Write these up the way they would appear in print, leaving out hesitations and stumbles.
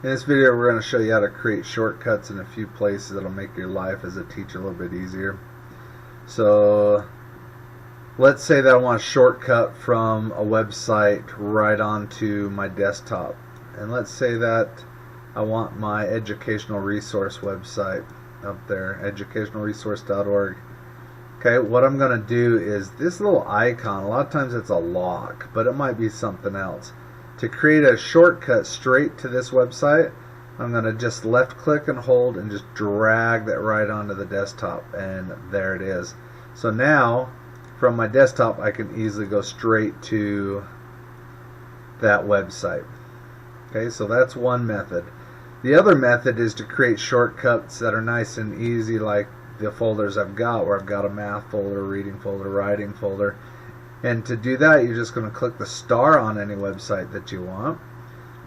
In this video we're going to show you how to create shortcuts in a few places that'll make your life as a teacher a little bit easier. So let's say that I want a shortcut from a website right onto my desktop. And let's say that I want my educational resource website up there, educationalresource.org. Okay, what I'm going to do is this little icon, a lot of times it's a lock, but it might be something else. To create a shortcut straight to this website, I'm going to just left click and hold and just drag that right onto the desktop, and there it is. So now from my desktop I can easily go straight to that website. Okay, so that's one method. The other method is to create shortcuts that are nice and easy, like the folders I've got, where I've got a math folder, reading folder, writing folder. And to do that, you're just going to click the star on any website that you want.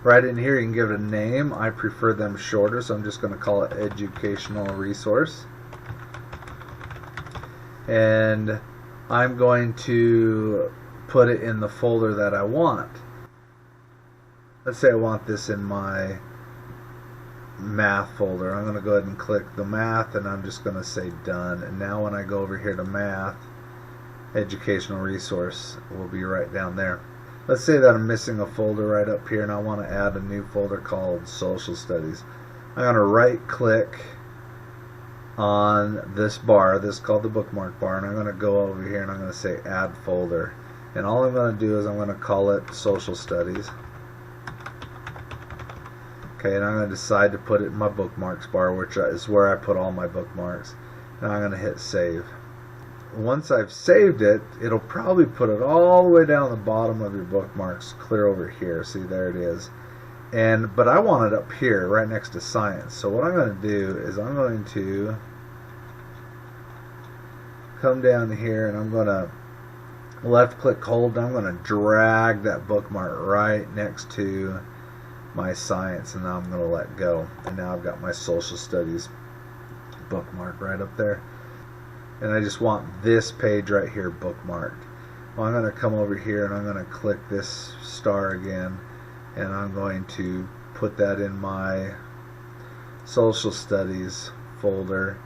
Right in here, you can give it a name. I prefer them shorter, so I'm just going to call it Educational Resource. And I'm going to put it in the folder that I want. Let's say I want this in my math folder. I'm going to go ahead and click the math, and I'm just going to say done. And now when I go over here to math, educational resource will be right down there. Let's say that I'm missing a folder right up here and I want to add a new folder called social studies. I'm going to right click on this bar, this is called the bookmark bar, and I'm going to go over here and I'm going to say add folder, and all I'm going to do is I'm going to call it social studies. Okay, and I'm going to decide to put it in my bookmarks bar, which is where I put all my bookmarks, and I'm going to hit save. Once I've saved it, it'll probably put it all the way down the bottom of your bookmarks, clear over here. See, there it is. But I want it up here, right next to science. So what I'm going to do is I'm going to come down here and I'm going to left click hold, and I'm going to drag that bookmark right next to my science, and now I'm going to let go. And now I've got my social studies bookmark right up there. And I just want this page right here bookmarked. Well, I'm going to come over here and I'm going to click this star again, and I'm going to put that in my social studies folder,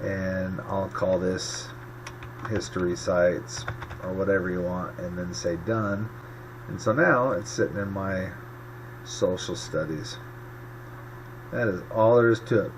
and I'll call this history sites or whatever you want, and then say done. And so now it's sitting in my social studies. That is all there is to it.